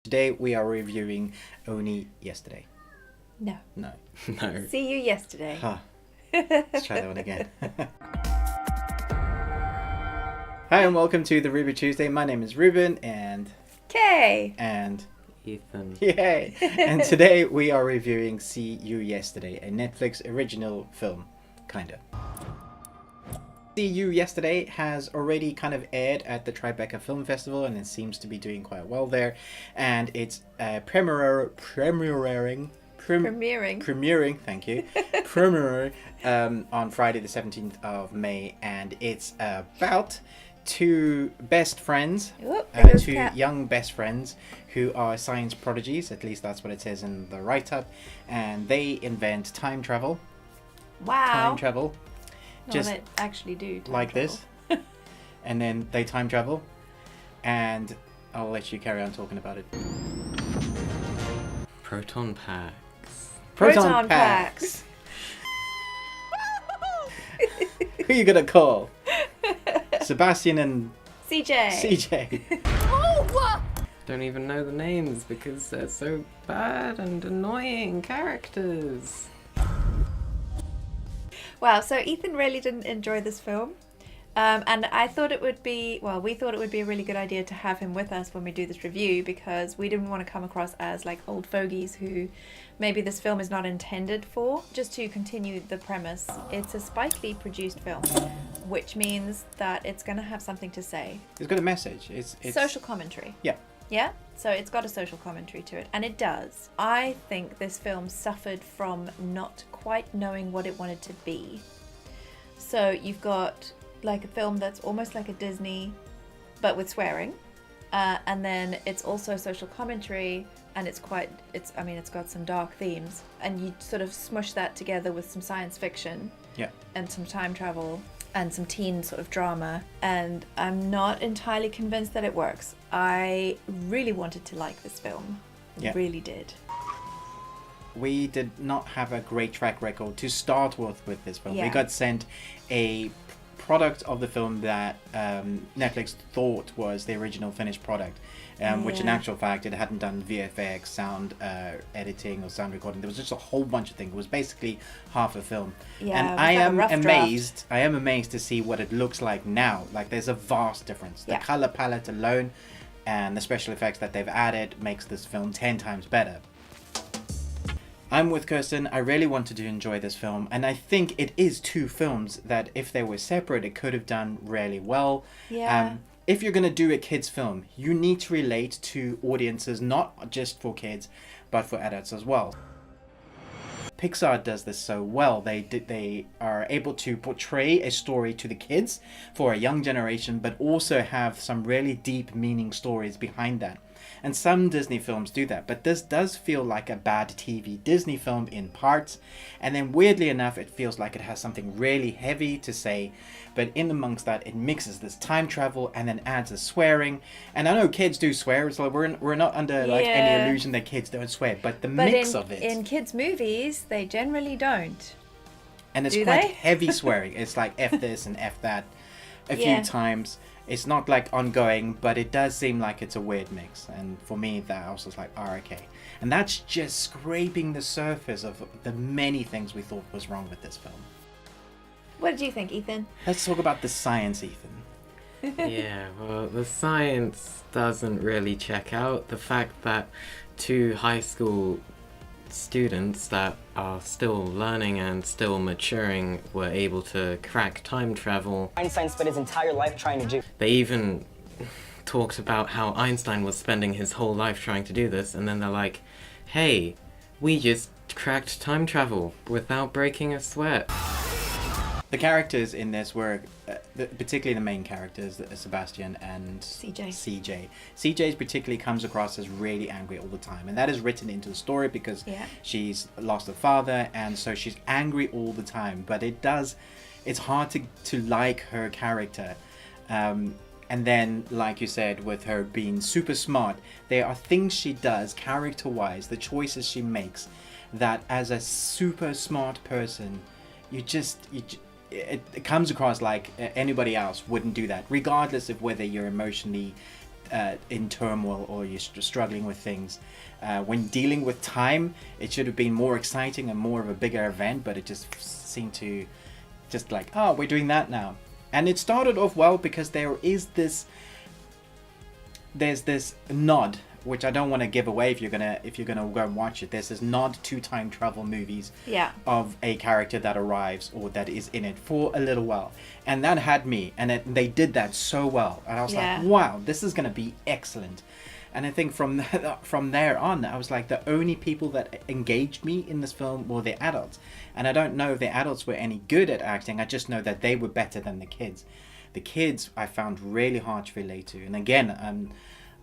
Today we are reviewing Only Yesterday. No. No. No. See you yesterday. Huh. Let's try that one again. Hi and welcome to the Ruby Tuesday. My name is Ruben and Okay. Ethan. yay! And today we are reviewing See You Yesterday, a Netflix original film, kinda. See You Yesterday has already kind of aired at the Tribeca Film Festival and it seems to be doing quite well there. And it's premiering, thank you, premiering on Friday the 17th of May, and it's about two best friends, two young best friends who are science prodigies, at least that's what it says in the write-up, and they invent time travel. Wow. Time travel. Just they actually do. Like travel. this. And then they time travel, and I'll let you carry on talking about it. Proton packs. Proton packs. Who are you gonna call? Sebastian and CJ. Don't even know the names because they're so bad and annoying characters. Wow, so Ethan really didn't enjoy this film. And I thought it would be, we thought it would be a really good idea to have him with us when we do this review because we didn't want to come across as like old fogies who maybe this film is not intended for. Just to continue the premise, it's a Spike Lee produced film, which means that it's going to have something to say. It's got a message. It's social commentary. Yeah. Yeah? So it's got a social commentary to it, and it does. I think this film suffered from not quite knowing what it wanted to be. So you've got like a film that's almost like a Disney, but with swearing. And then it's also social commentary, and it's got some dark themes. And you sort of smush that together with some science fiction. Yeah. And some time travel. And some teen sort of drama, and I'm not entirely convinced that it works. I really wanted to like this film. Yeah. Really did. We did not have a great track record to start with this film. Yeah. We got sent a product of the film that Netflix thought was the original finished product, which in actual fact it hadn't done VFX, sound editing or sound recording. There was just a whole bunch of things. It was basically half a film. Yeah, and I am amazed to see what it looks like now. Like there's a vast difference. The color palette alone and the special effects that they've added makes this film 10 times better. I'm with Kirsten. I really wanted to enjoy this film, and I think it is two films that if they were separate it could have done really well. Yeah. If you're going to do a kids film, you need to relate to audiences not just for kids but for adults as well. Pixar does this so well. They are able to portray a story to the kids for a young generation, but also have some really deep meaning stories behind that. And some Disney films do that, but this does feel like a bad TV Disney film in parts, and then weirdly enough it feels like it has something really heavy to say, but in amongst that it mixes this time travel and then adds the swearing. And I know kids do swear, so we're not under like any illusion that kids don't swear, but mix of it. In kids' movies, they generally don't. And it's quite heavy swearing. It's like F this and F that a few times. It's not like ongoing, but it does seem like it's a weird mix. And for me, that I was just like, okay. And that's just scraping the surface of the many things we thought was wrong with this film. What did you think, Ethan? Let's talk about the science, Ethan. Yeah, well, the science doesn't really check out. The fact that two high school students that are still learning and still maturing were able to crack time travel. Einstein spent his entire life trying to do. They even talked about how Einstein was spending his whole life trying to do this, and then they're like, hey, we just cracked time travel without breaking a sweat. The characters in this were, particularly the main characters, Sebastian and CJ. CJ particularly comes across as really angry all the time, and that is written into the story because she's lost her father, and so she's angry all the time. But it's hard to like her character. And then, like you said, with her being super smart, there are things she does character-wise, the choices she makes, that as a super smart person, it comes across like anybody else wouldn't do that, regardless of whether you're emotionally in turmoil or you're struggling with things. When dealing with time, it should have been more exciting and more of a bigger event, but it just seemed to just like, oh, we're doing that now. And it started off well because there's this nod, which I don't want to give away if you're gonna go and watch it. There's this nod to time travel movies of a character that arrives or that is in it for a little while, and that had me, and they did that so well, and I was like, wow, this is gonna be excellent. And I think from there on, I was like, the only people that engaged me in this film were the adults. And I don't know if the adults were any good at acting. I just know that they were better than the kids. The kids I found really hard to relate to. And again,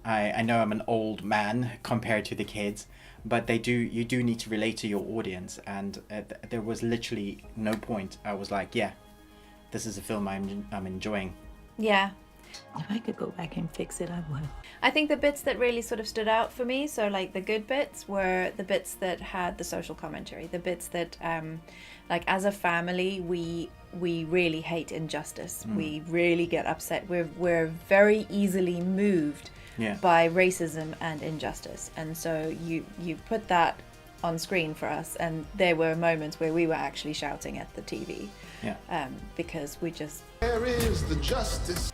I know I'm an old man compared to the kids, but you do need to relate to your audience. And there was literally no point. I was like, yeah, this is a film I'm enjoying. Yeah. If I could go back and fix it, I would. I think the bits that really sort of stood out for me, so like the good bits, were the bits that had the social commentary, the bits that like as a family we really hate injustice. We really get upset. We're very easily moved by racism and injustice, and so you put that on screen for us, and there were moments where we were actually shouting at the TV because we just, where is the justice?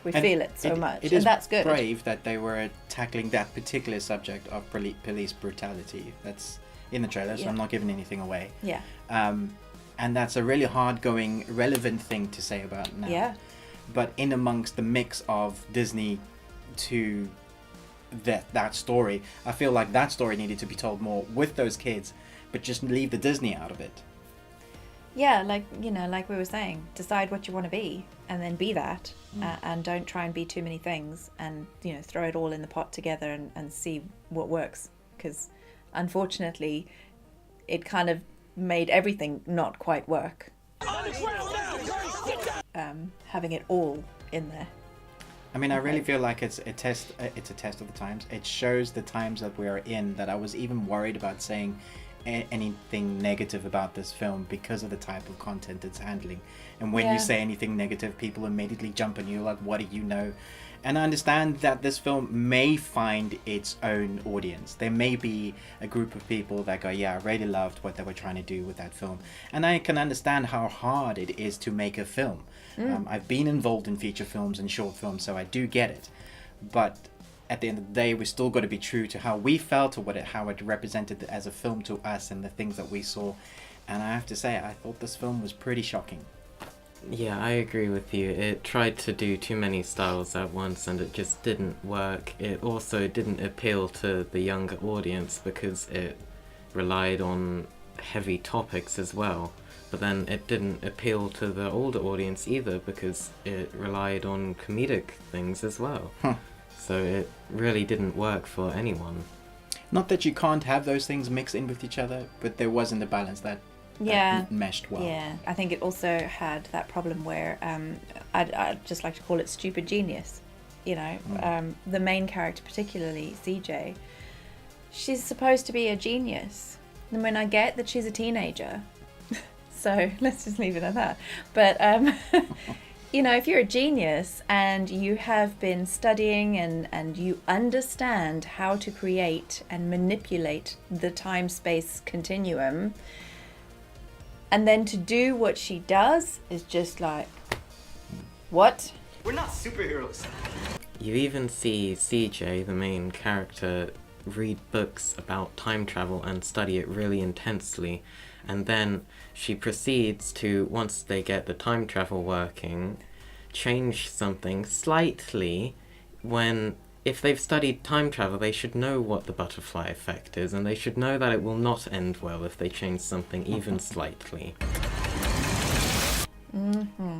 we feel it so much. It is that's good. brave that they were tackling that particular subject of police brutality. That's in the trailer, so I'm not giving anything away. Yeah. And that's a really hard-going, relevant thing to say about now. Yeah. But in amongst the mix of Disney to that story, I feel like that story needed to be told more with those kids, but just leave the Disney out of it. Yeah, like, you know, like we were saying, decide what you want to be and then be that, and don't try and be too many things, and, you know, throw it all in the pot together and see what works, because unfortunately it kind of made everything not quite work. Having it all in there. I mean, I really feel like it's a test of the times. It shows the times that we are in, that I was even worried about saying anything negative about this film because of the type of content it's handling. And when you say anything negative, people immediately jump on you like, what do you know? And I understand that this film may find its own audience. There may be a group of people that go, yeah, I really loved what they were trying to do with that film. And I can understand how hard it is to make a film. I've been involved in feature films and short films, so I do get it. But at the end of the day, we still got to be true to how we felt, or how it represented as a film to us and the things that we saw. And I have to say, I thought this film was pretty shocking. Yeah, I agree with you. It tried to do too many styles at once and it just didn't work. It also didn't appeal to the younger audience because it relied on heavy topics as well. But then it didn't appeal to the older audience either because it relied on comedic things as well. So it really didn't work for anyone. Not that you can't have those things mix in with each other, but there wasn't a balance that meshed well. Yeah, I think it also had that problem where I'd just like to call it stupid genius. You know, the main character, particularly CJ, she's supposed to be a genius. And when I get that she's a teenager, so let's just leave it at that. But you know, if you're a genius and you have been studying and you understand how to create and manipulate the time-space continuum, and then to do what she does is just like, what? We're not superheroes. You even see CJ, the main character, read books about time travel and study it really intensely. And then she proceeds to, once they get the time travel working, change something slightly when, if they've studied time travel, they should know what the butterfly effect is, and they should know that it will not end well if they change something even slightly.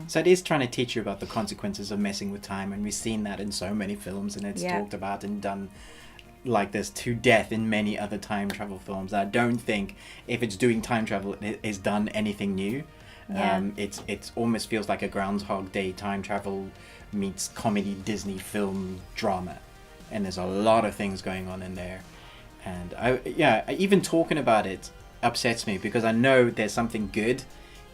So it is trying to teach you about the consequences of messing with time, and we've seen that in so many films, and it's talked about and done like this to death in many other time travel films. I don't think if it's doing time travel it is done anything new. It almost feels like a Groundhog Day time travel meets comedy Disney film drama, and there's a lot of things going on in there. And even talking about it upsets me because I know there's something good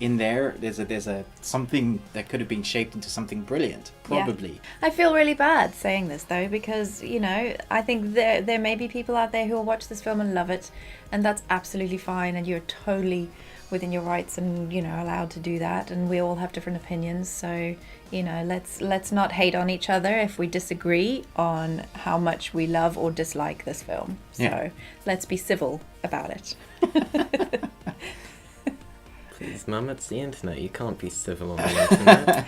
in there. There's a something that could have been shaped into something brilliant, probably. I feel really bad saying this though, because I think there may be people out there who will watch this film and love it, and that's absolutely fine, and you're totally within your rights and allowed to do that, and we all have different opinions, so let's not hate on each other if we disagree on how much we love or dislike this film. So let's be civil about it. Please, Mum, it's the internet. You can't be civil on the internet.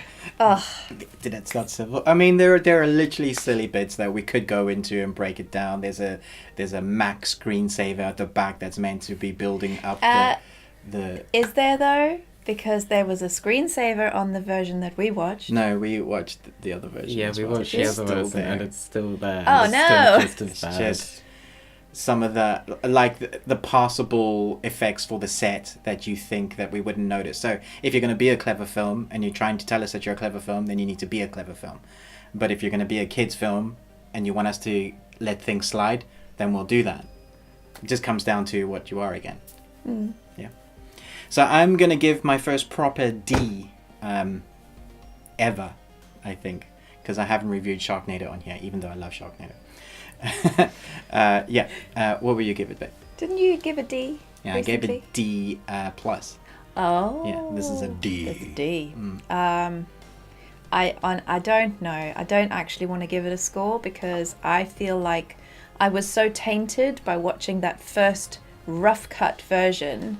It's not civil. I mean, there are literally silly bits that we could go into and break it down. There's a Mac screensaver at the back that's meant to be building up the. Is there though? Because there was a screensaver on the version that we watched. No, we watched the other version. Yeah, as we well. watched the other version, and it's still there. Oh, it's no! Still just as bad. Just some of the possible effects for the set that you think that we wouldn't notice. So if you're going to be a clever film and you're trying to tell us that you're a clever film, then you need to be a clever film. But if you're going to be a kids film and you want us to let things slide, then we'll do that. It just comes down to what you are again. Yeah. So I'm going to give my first proper D ever, I think, because I haven't reviewed Sharknado on here, even though I love Sharknado. What will you give it, babe? Didn't you give a D? Yeah, recently? I gave it D plus. Oh. Yeah, this is a D. It's a D. I don't know. I don't actually want to give it a score because I feel like I was so tainted by watching that first rough cut version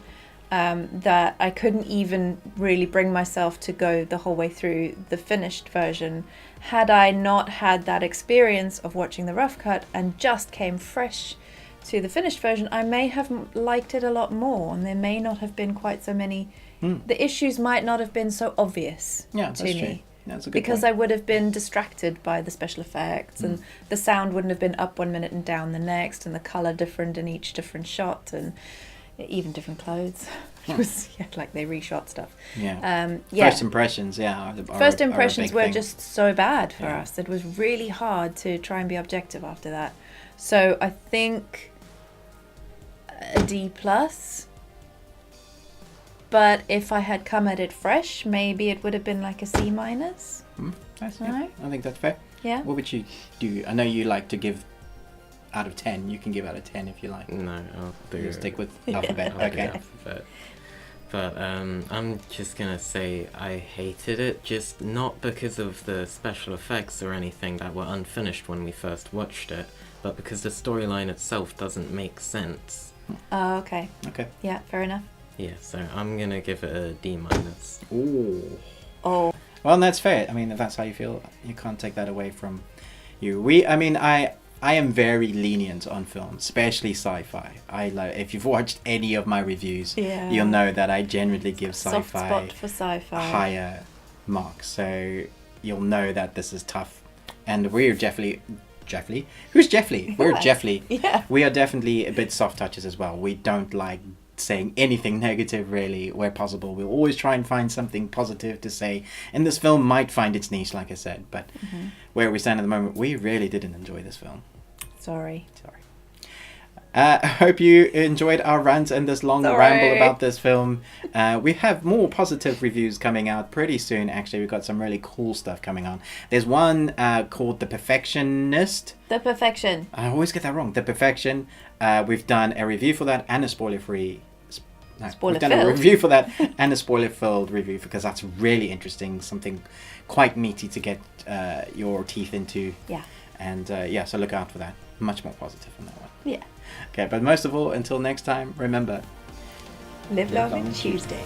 that I couldn't even really bring myself to go the whole way through the finished version. Had I not had that experience of watching the rough cut and just came fresh to the finished version, I may have liked it a lot more, and there may not have been quite so many. The issues might not have been so obvious to me. That's a good because point. I would have been distracted by the special effects, and the sound wouldn't have been up 1 minute and down the next, and the colour different in each different shot, and even different clothes. It was like they reshot stuff. First impressions, First impressions are a were big thing. just so bad for us. It was really hard to try and be objective after that. So I think a D plus. But if I had come at it fresh, maybe it would have been like a C minus. That's Right. I think that's fair. Yeah. What would you do? I know you like to give out of 10. You can give out of 10 if you like. No, I'll do You stick with alphabet. I'll do Okay. alphabet. But I'm just gonna say I hated it, just not because of the special effects or anything that were unfinished when we first watched it, but because the storyline itself doesn't make sense. Oh, okay. Okay. Yeah, fair enough. Yeah, so I'm gonna give it a D minus. Ooh. Oh. Well, that's fair. I mean, if that's how you feel, you can't take that away from you. I am very lenient on films, especially sci-fi. If you've watched any of my reviews, you'll know that I generally give Soft sci-fi spot for sci-fi. higher marks. So you'll know that this is tough. And we're Jeffley. Who's Jeffley? We're Jeffley. Yeah. We are definitely a bit soft touches as well. We don't like saying anything negative really where possible. We'll always try and find something positive to say, and this film might find its niche, like I said, but where we stand at the moment, we really didn't enjoy this film. Sorry. I hope you enjoyed our rant and this long ramble about this film. We have more positive reviews coming out pretty soon. Actually, we've got some really cool stuff coming on. There's one called The Perfectionist. The Perfection. I always get that wrong. The Perfection. We've done a review for that and a spoiler-free. We've done a review for that and a spoiler-filled review because that's really interesting. Something quite meaty to get your teeth into. Yeah. And so look out for that. Much more positive on that one. Yeah. Okay, but most of all, until next time, remember, Live long and Tuesday.